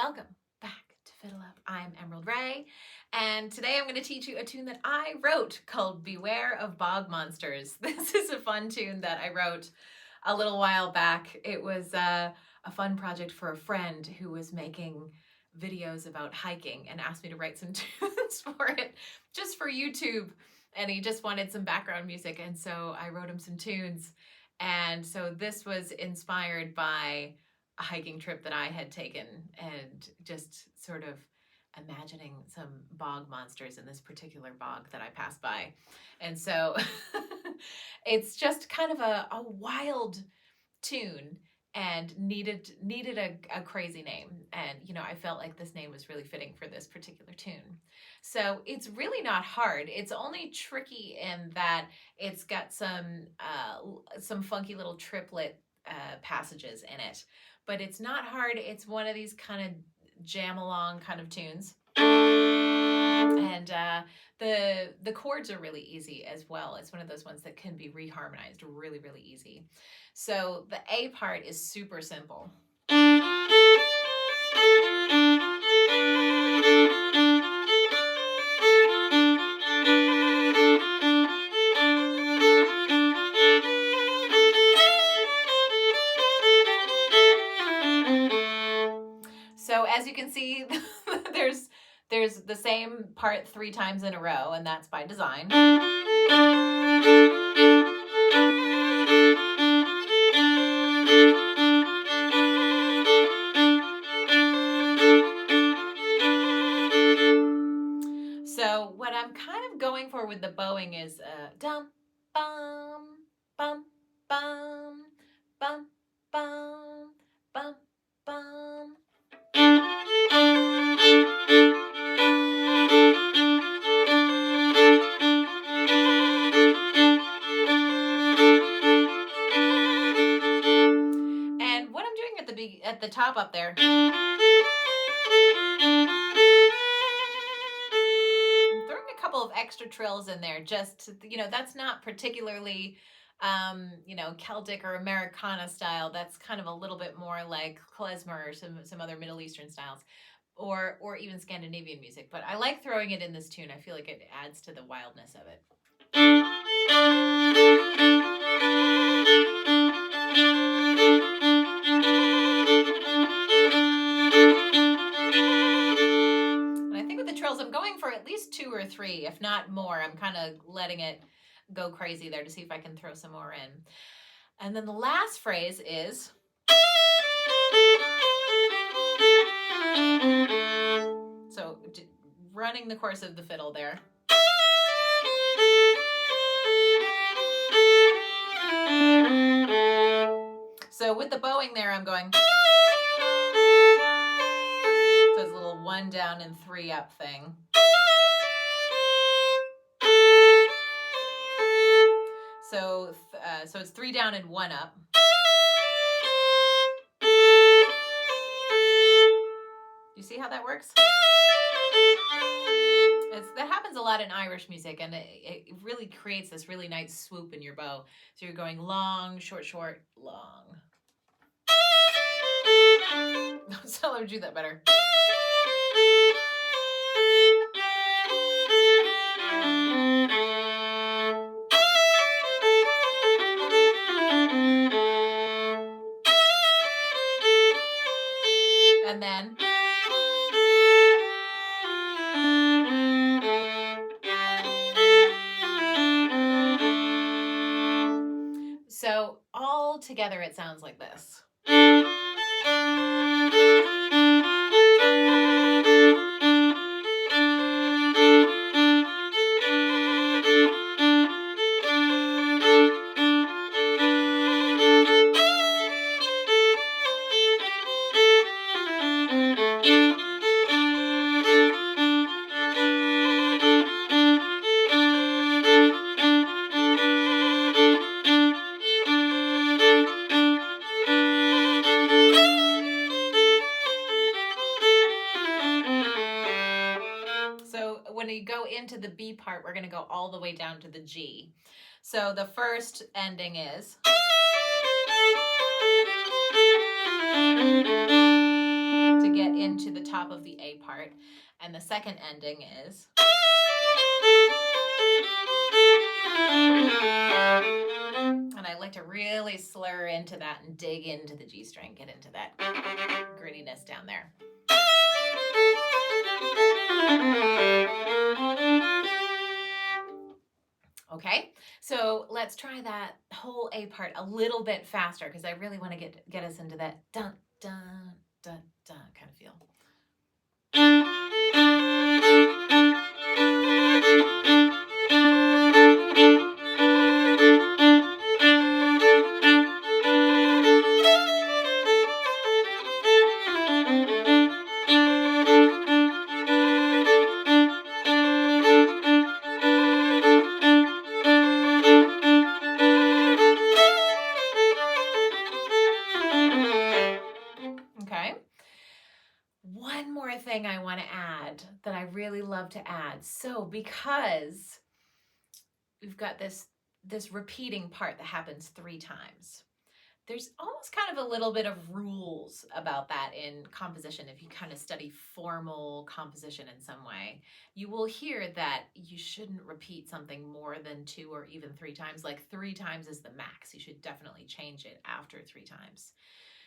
welcome back to Fiddle Up. I'm Emerald Ray, and today I'm going to teach you a tune that I wrote called Beware of Bog Monsters. This is a fun tune that I wrote a little while back. It was a fun project for a friend who was making videos about hiking and asked me to write some tunes for it, just for YouTube, and he just wanted some background music, and so I wrote him some tunes. And so this was inspired by a hiking trip that I had taken and just sort of imagining some bog monsters in this particular bog that I passed by. And so it's just kind of a wild tune and needed a crazy name. And, you know, I felt like this name was really fitting for this particular tune. So it's really not hard. It's only tricky in that it's got some funky little triplet passages in it. But it's not hard. It's one of these kind of jam along kind of tunes. And the chords are really easy as well. It's one of those ones that can be reharmonized really, really easy. So the A part is super simple. So as you can see, there's the same part 3 times in a row, and that's by design. So what I'm kind of going for with the bowing is dum bum bum bum bum bum bum bum. And what I'm doing at the top up there, I'm throwing a couple of extra trills in there, just to, you know, that's not particularly you know, Celtic or Americana style. That's kind of a little bit more like klezmer or some other Middle Eastern styles, or even Scandinavian music. But I like throwing it in this tune. I feel like it adds to the wildness of it. And I think with the trills, I'm going for at least 2 or 3, if not more. I'm kind of letting it go crazy there to see if I can throw some more in. And then the last phrase is so running the course of the fiddle there. So with the bowing there, I'm going. So it's a little 1 down and 3 up thing. So it's 3 down and 1 up. You see how that works? That happens a lot in Irish music, and it really creates this really nice swoop in your bow. So you're going long, short, short, long. So let me do that better. And then so all together it sounds like this. When you go into the B part, we're going to go all the way down to the G. So the first ending is to get into the top of the A part. And the second ending is. And I like to really slur into that and dig into the G string, get into that grittiness down there. Okay, so let's try that whole A part a little bit faster because I really want to get us into that dun dun dun dun kind of feel. Okay. One more thing I want to add that I really love to add. So because we've got this repeating part that happens 3 times, there's almost kind of a little bit of rules about that in composition. If you kind of study formal composition in some way, you will hear that you shouldn't repeat something more than 2 or even 3 times. Like 3 times is the max. You should definitely change it after 3 times.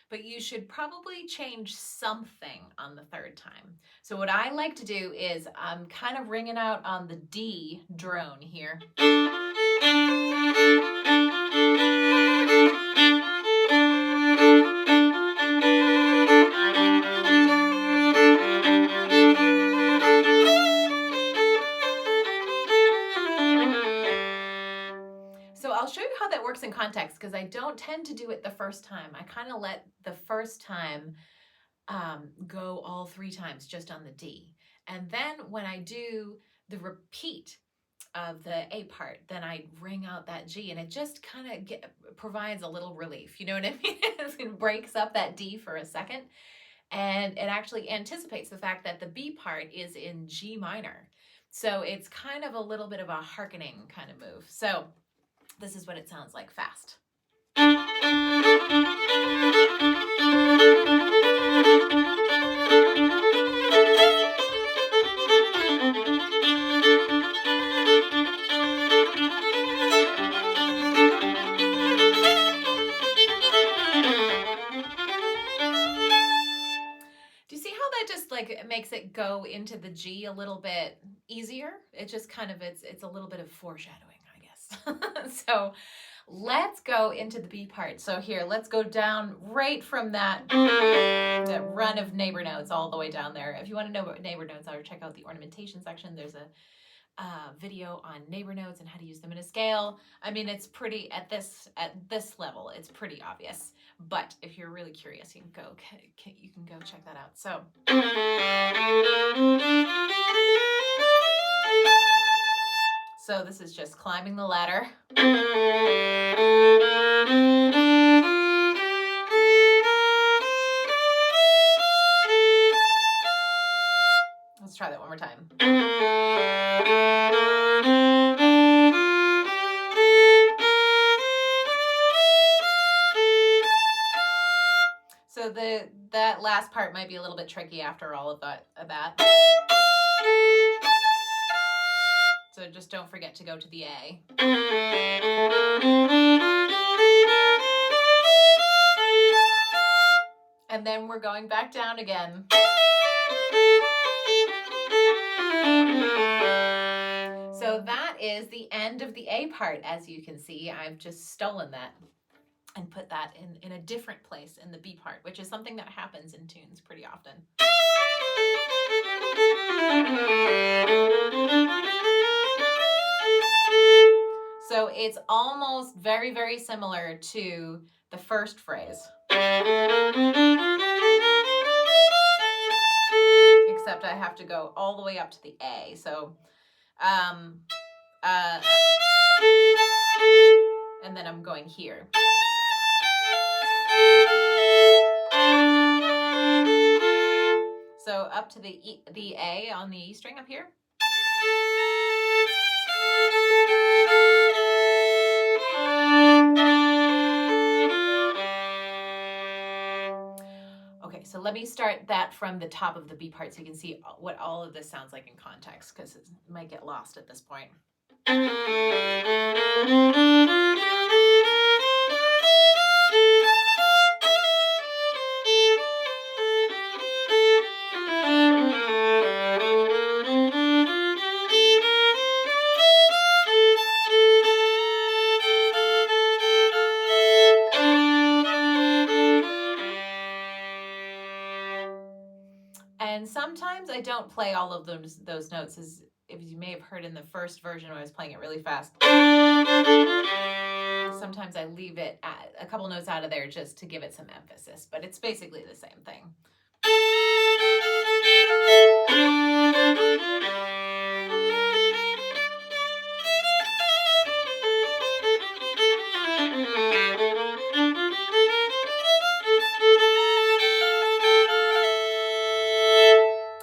But you should probably change something on the 3rd time. So what I like to do is I'm kind of ringing out on the D drone here. So I'll show you how that works in context because I don't tend to do it the first time. I kind of let the first time go all 3 times just on the D. And then when I do the repeat of the A part, then I ring out that G and it just kind of provides a little relief. You know what I mean? It breaks up that D for a second and it actually anticipates the fact that the B part is in G minor. So it's kind of a little bit of a hearkening kind of move. So this is what it sounds like fast. Do you see how that just like makes it go into the G a little bit easier? It just kind of, it's a little bit of foreshadowing, I guess. So let's go into the B part. So here, let's go down right from that run of neighbor notes all the way down there. If you want to know what neighbor notes are, check out the ornamentation section. There's a video on neighbor notes and how to use them in a scale. I mean, it's pretty at this level, it's pretty obvious. But if you're really curious, you can go check that out. So this is just climbing the ladder. Let's try that one more time. So that last part might be a little bit tricky after all of that. So just don't forget to go to the A. And then we're going back down again. So that is the end of the A part. As you can see, I've just stolen that and put that in a different place in the B part, which is something that happens in tunes pretty often. So it's almost very, very similar to the first phrase. Except I have to go all the way up to the A. So, and then I'm going here. So up to the A on the E string up here. Okay, so let let me start that from the top of the B part so you can see what all of this sounds like in context, because it might get lost at this point. And sometimes I don't play all of those notes, as if you may have heard in the first version when I was playing it really fast. Sometimes I leave it at a couple notes out of there just to give it some emphasis, but it's basically the same thing.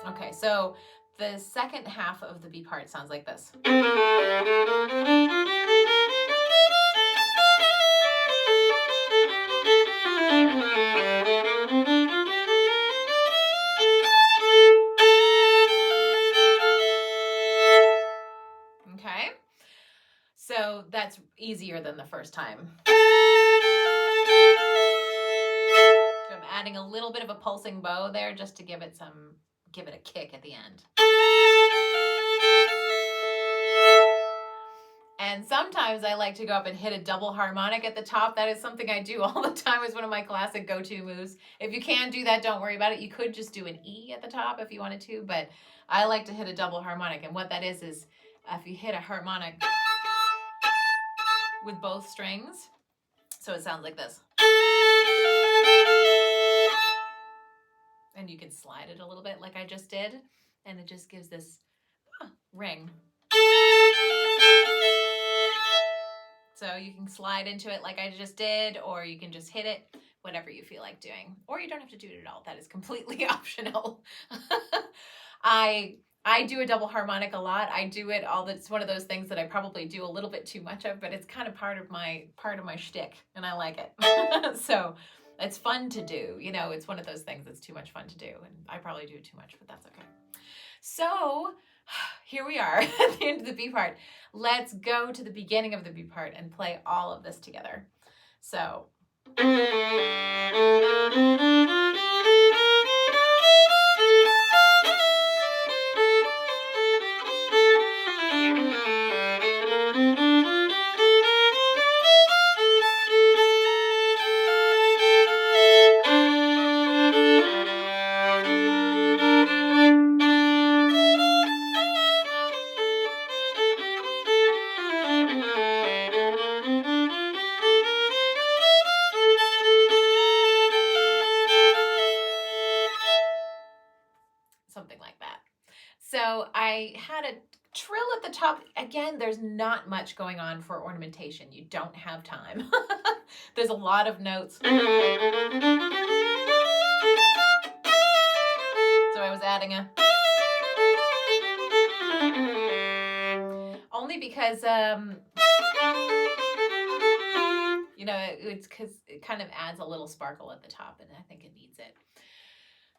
Okay, so the second half of the B part sounds like this. Okay, so that's easier than the first time. So I'm adding a little bit of a pulsing bow there just to give it a kick at the end. And sometimes I like to go up and hit a double harmonic at the top. That is something I do all the time. It's one of my classic go-to moves. If you can do that, don't worry about it. You could just do an E at the top if you wanted to, but I like to hit a double harmonic. And what that is if you hit a harmonic with both strings, so it sounds like this. And you can slide it a little bit like I just did, and it just gives this ring. So you can slide into it like I just did, or you can just hit it, whatever you feel like doing. Or you don't have to do it at all. That is completely optional. I do a double harmonic a lot. I do it all. It's one of those things that I probably do a little bit too much of, but it's kind of part of my shtick, and I like it. So it's fun to do. You know, it's one of those things that's too much fun to do, and I probably do too much, but that's okay. So here we are at the end of the B part. Let's go to the beginning of the B part and play all of this together. So. Something like that. So I had a trill at the top. Again, there's not much going on for ornamentation. You don't have time. There's a lot of notes. So I was adding a... Only because, you know, it's because it kind of adds a little sparkle at the top, and I think it needs it.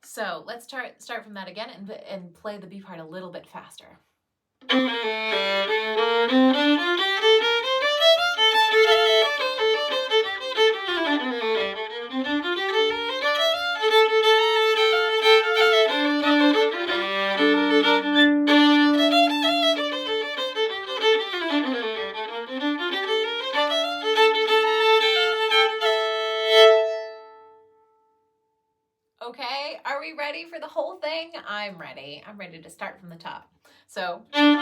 So let's start from that again and play the B part a little bit faster. Okay, are we ready for the whole thing? I'm ready. I'm ready to start from the top. So, 1,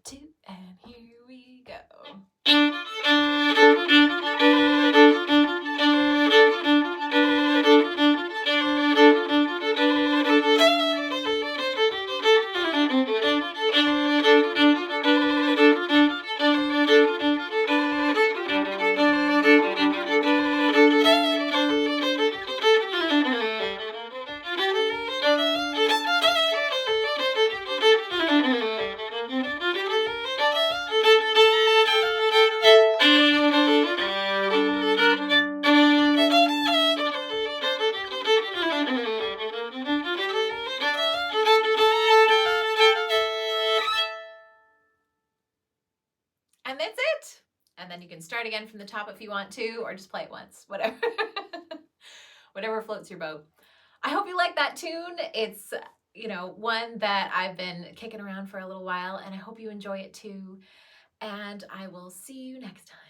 2, and here we go. and then you can start again from the top if you want to, or just play it once, whatever. Whatever floats your boat. I hope you like that tune. It's, one that I've been kicking around for a little while, and I hope you enjoy it too. And I will see you next time.